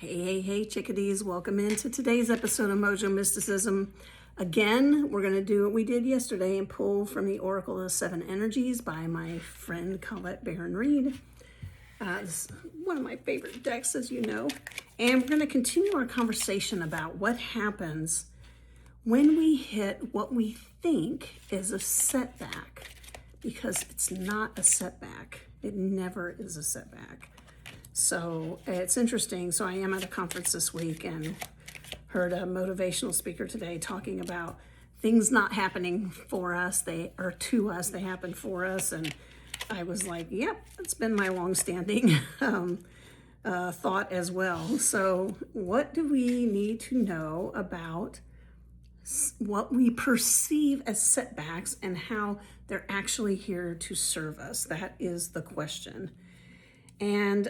Hey, chickadees. Welcome into today's episode of Mojo Mysticism. Again, we're going to do what we did yesterday and pull from the Oracle of the Seven Energies by my friend Colette Barron-Reed. This is one of my favorite decks, as you know. And we're going to continue our conversation about what happens when we hit what we think is a setback, because it's not a setback. It never is a setback. So it's interesting. So I am at a conference this week and heard a motivational speaker today talking about things not happening for us, they happen for us. And I was like, yep, that's been my longstanding thought as well. So what do we need to know about what we perceive as setbacks and how they're actually here to serve us? That is the question. And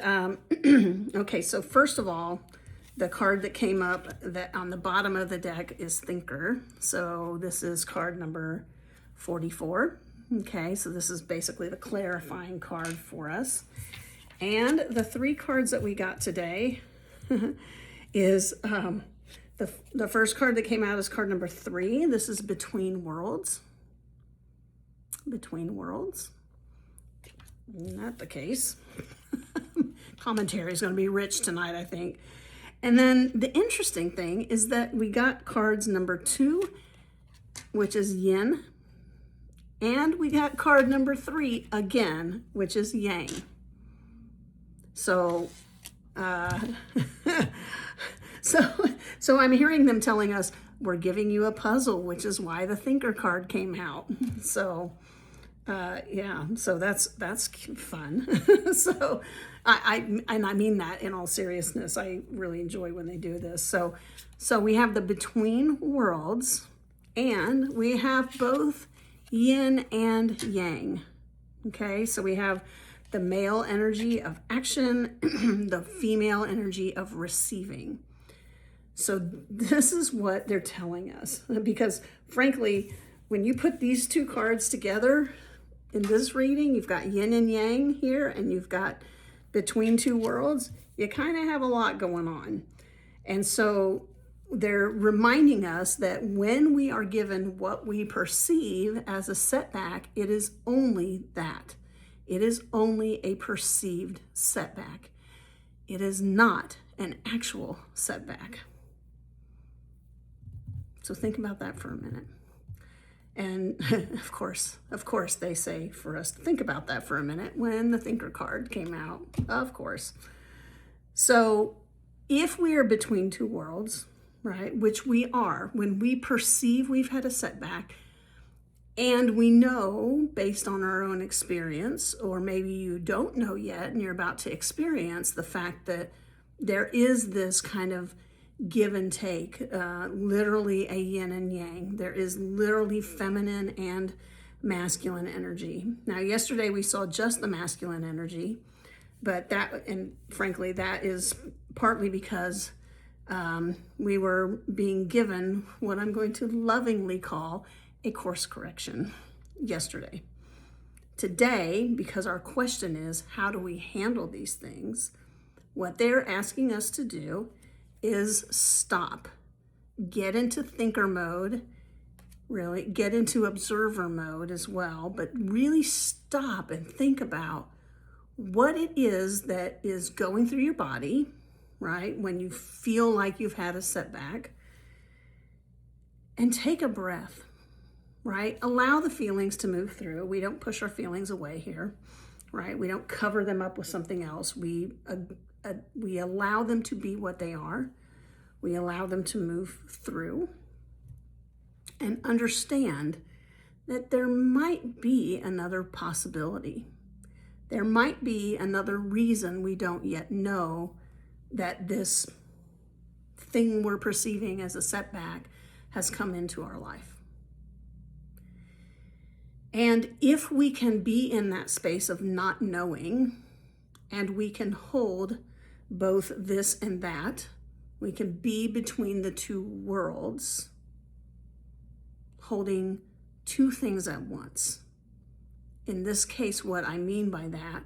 okay, so first of all, the card that came up that on the bottom of the deck is Thinker. So this is card number 44. Okay, so this is basically the clarifying card for us. And the three cards that we got today is the first card that came out is card number 3. This is Between Worlds. Between Worlds. Not the case. Commentary is going to be rich tonight, I think. And then the interesting thing is that we got cards number 2, which is Yin, and we got card number 3 again, which is Yang. So, so I'm hearing them telling us we're giving you a puzzle, which is why the Thinker card came out. So. Yeah, so that's fun. So I mean that in all seriousness. I really enjoy when they do this. So we have the Between Worlds, and we have both Yin and Yang. Okay, so we have the male energy of action, the female energy of receiving. So this is what they're telling us, because frankly, when you put these two cards together, in this reading, you've got Yin and Yang here, and you've got Between Two Worlds. You kind of have a lot going on. And so they're reminding us that when we are given what we perceive as a setback, it is only that. It is only a perceived setback. It is not an actual setback. So think about that for a minute. And of course, they say for us to think about that for a minute when the Thinker card came out, of course. So if we are between two worlds, right, which we are, when we perceive we've had a setback, and we know based on our own experience, or maybe you don't know yet and you're about to experience the fact that there is this kind of give and take, literally a yin and yang. There is literally feminine and masculine energy. Now, yesterday we saw just the masculine energy, but that, and frankly, that is partly because we were being given what I'm going to lovingly call a course correction yesterday. Today, because our question is, how do we handle these things? What they're asking us to do is stop, get into thinker mode, really get into observer mode as well, but really stop and think about what it is that is going through your body, right? When you feel like you've had a setback, and take a breath, right? Allow the feelings to move through. We don't push our feelings away here, right? We don't cover them up with something else. We allow them to be what they are. We allow them to move through and understand that there might be another possibility. There might be another reason we don't yet know that this thing we're perceiving as a setback has come into our life. And if we can be in that space of not knowing, and we can hold both this and that, we can be between the two worlds, holding two things at once. In this case, what I mean by that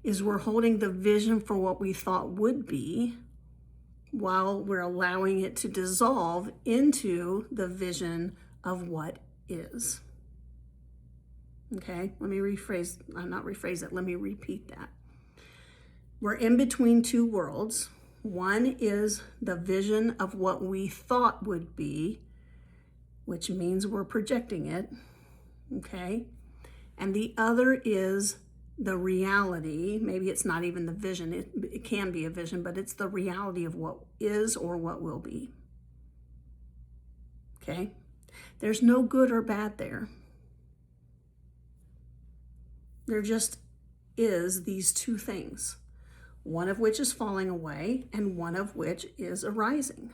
is we're holding the vision for what we thought would be, while we're allowing it to dissolve into the vision of what is. Okay, let me let me repeat that. We're in between two worlds. One is the vision of what we thought would be, which means we're projecting it, okay? And the other is the reality. Maybe it's not even the vision. It can be a vision, but it's the reality of what is or what will be, okay? There's no good or bad there. There just is these two things, one of which is falling away and one of which is arising.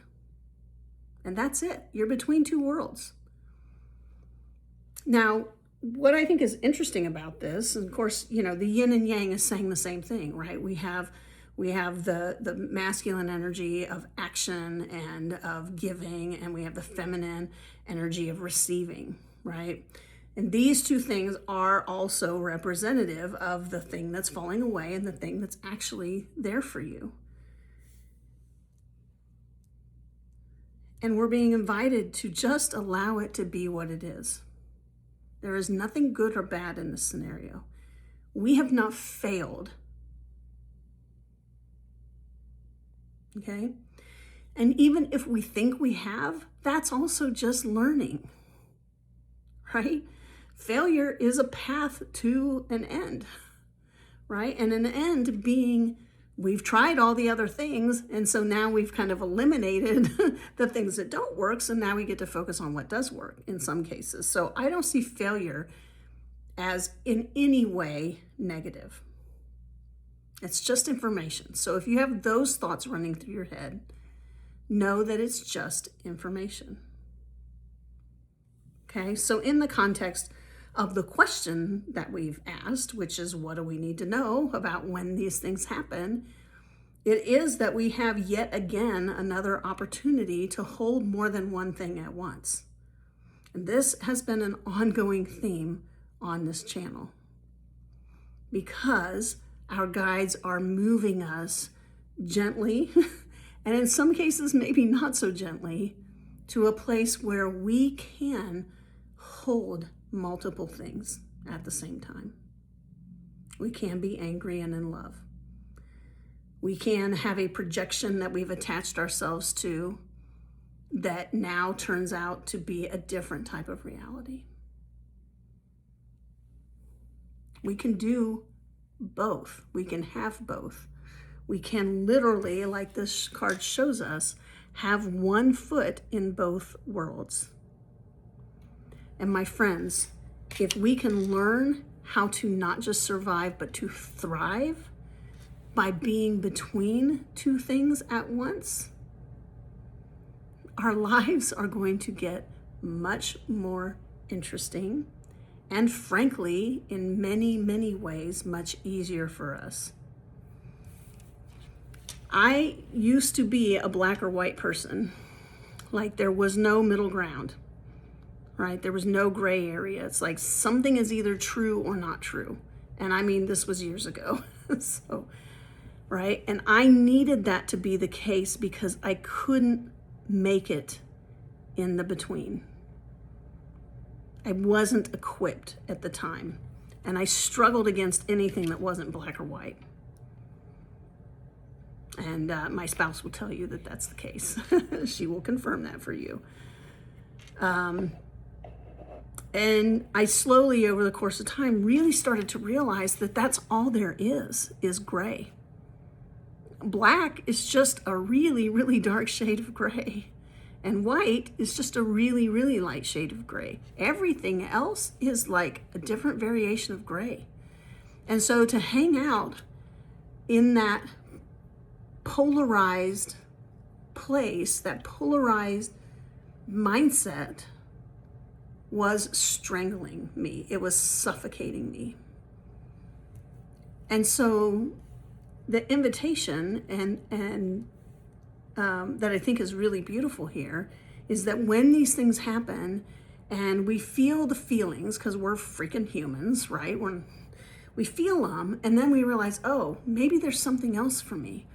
And that's it. You're between two worlds. Now, what I think is interesting about this, and of course, the yin and yang is saying the same thing, right? We have the masculine energy of action and of giving, and we have the feminine energy of receiving, right? And these two things are also representative of the thing that's falling away and the thing that's actually there for you. And we're being invited to just allow it to be what it is. There is nothing good or bad in this scenario. We have not failed. Okay? And even if we think we have, that's also just learning, right? Failure is a path to an end, right? And an end being we've tried all the other things, and so now we've kind of eliminated the things that don't work, so now we get to focus on what does work in some cases. So I don't see failure as in any way negative. It's just information. So if you have those thoughts running through your head, know that it's just information. Okay, so in the context of the question that we've asked, which is what do we need to know about when these things happen, it is that we have yet again another opportunity to hold more than one thing at once. And this has been an ongoing theme on this channel because our guides are moving us gently, and in some cases maybe not so gently, to a place where we can hold multiple things at the same time. We can be angry and in love. We can have a projection that we've attached ourselves to that now turns out to be a different type of reality. We can do both. We can have both. We can literally, like this card shows us, have one foot in both worlds. And my friends, if we can learn how to not just survive, but to thrive by being between two things at once, our lives are going to get much more interesting and, frankly, in many, many ways, much easier for us. I used to be a black or white person. Like there was no middle ground. Right? There was no gray area. It's like something is either true or not true. And I mean, this was years ago. So, right? And I needed that to be the case because I couldn't make it in the between. I wasn't equipped at the time. And I struggled against anything that wasn't black or white. And my spouse will tell you that that's the case. She will confirm that for you. And I slowly, over the course of time, really started to realize that that's all there is gray. Black is just a really, really dark shade of gray. And white is just a really, really light shade of gray. Everything else is like a different variation of gray. And so to hang out in that polarized place, that polarized mindset, was strangling me. It was suffocating me. And so the invitation and that I think is really beautiful here is that when these things happen and we feel the feelings, because we're freaking humans, right? When we feel them and then we realize, oh, maybe there's something else for me.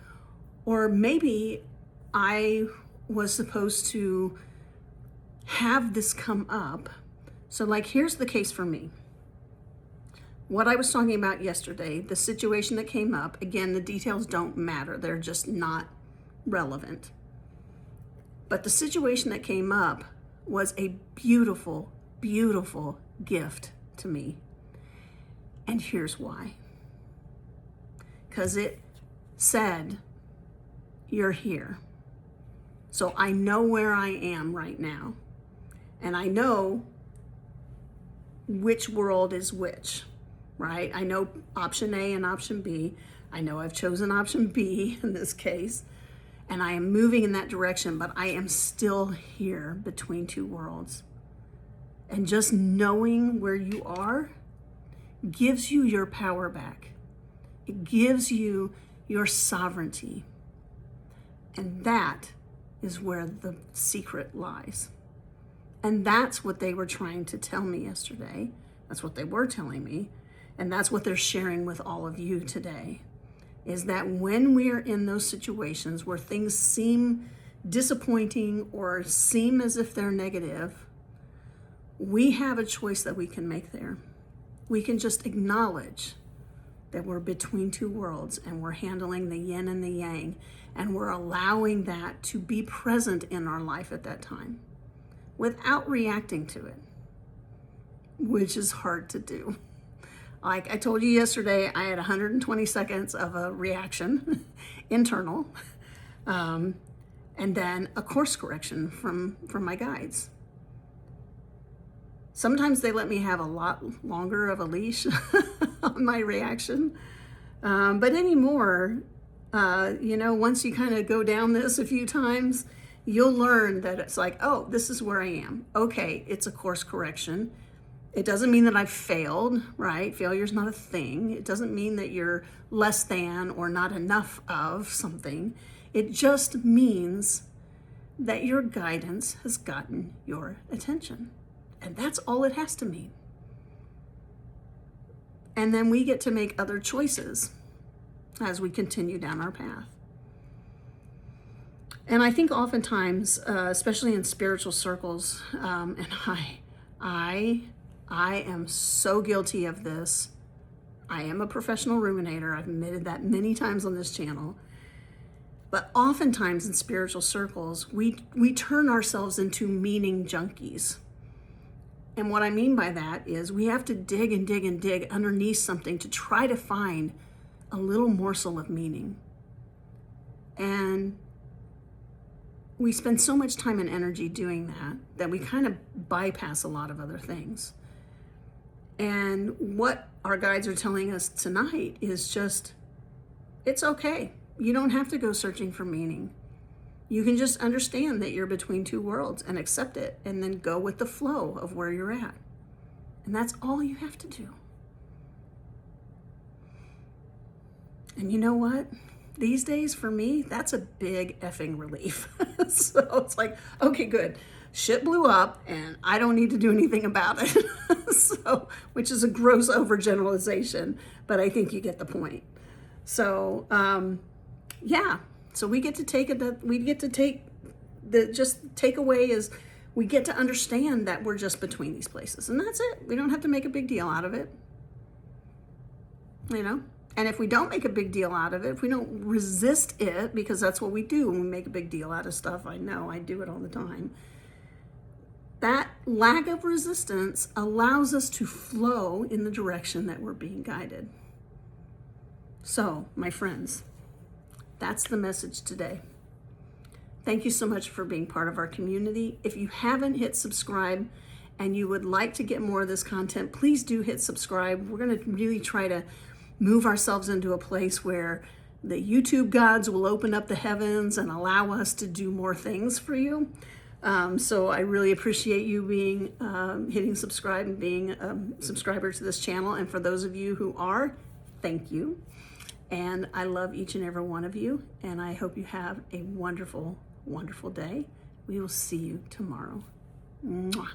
Or maybe I was supposed to have this come up. So like, here's the case for me. What I was talking about yesterday, the situation that came up, again, the details don't matter. They're just not relevant. But the situation that came up was a beautiful, beautiful gift to me. And here's why. Because it said, you're here. So I know where I am right now. And I know which world is which, right? I know option A and option B. I know I've chosen option B in this case. And I am moving in that direction, but I am still here between two worlds. And just knowing where you are gives you your power back. It gives you your sovereignty. And that is where the secret lies. And that's what they were trying to tell me yesterday. That's what they were telling me. And that's what they're sharing with all of you today. Is that when we are in those situations where things seem disappointing or seem as if they're negative, we have a choice that we can make there. We can just acknowledge that we're between two worlds and we're handling the yin and the yang, and we're allowing that to be present in our life at that time without reacting to it, which is hard to do. Like I told you yesterday, I had 120 seconds of a reaction, internal, and then a course correction from my guides. Sometimes they let me have a lot longer of a leash on my reaction. But anymore, once you kind of go down this a few times, you'll learn that it's like, oh, this is where I am. Okay, it's a course correction. It doesn't mean that I've failed, right? Failure's not a thing. It doesn't mean that you're less than or not enough of something. It just means that your guidance has gotten your attention. And that's all it has to mean. And then we get to make other choices as we continue down our path. And I think oftentimes, especially in spiritual circles, and I am so guilty of this. I am a professional ruminator. I've admitted that many times on this channel. But oftentimes in spiritual circles, we turn ourselves into meaning junkies. And what I mean by that is we have to dig and dig and dig underneath something to try to find a little morsel of meaning. And we spend so much time and energy doing that we kind of bypass a lot of other things. And what our guides are telling us tonight is just, it's okay. You don't have to go searching for meaning. You can just understand that you're between two worlds and accept it, and then go with the flow of where you're at. And that's all you have to do. And you know what? These days for me, that's a big effing relief. So it's like, okay, good. Shit blew up and I don't need to do anything about it. So, which is a gross overgeneralization, but I think you get the point. So, yeah. So we get to take it, we get to take the just takeaway is we get to understand that we're just between these places, and that's it. We don't have to make a big deal out of it. And if we don't make a big deal out of it, if we don't resist it, because that's what we do when we make a big deal out of stuff. I know, I do it all the time. That lack of resistance allows us to flow in the direction that we're being guided. So, my friends, that's the message today. Thank you so much for being part of our community. If you haven't hit subscribe and you would like to get more of this content, please do hit subscribe. We're going to really try to move ourselves into a place where the YouTube gods will open up the heavens and allow us to do more things for you. So I really appreciate you being hitting subscribe and being a subscriber to this channel. And for those of you who are, thank you. And I love each and every one of you. And I hope you have a wonderful, wonderful day. We will see you tomorrow. Mwah.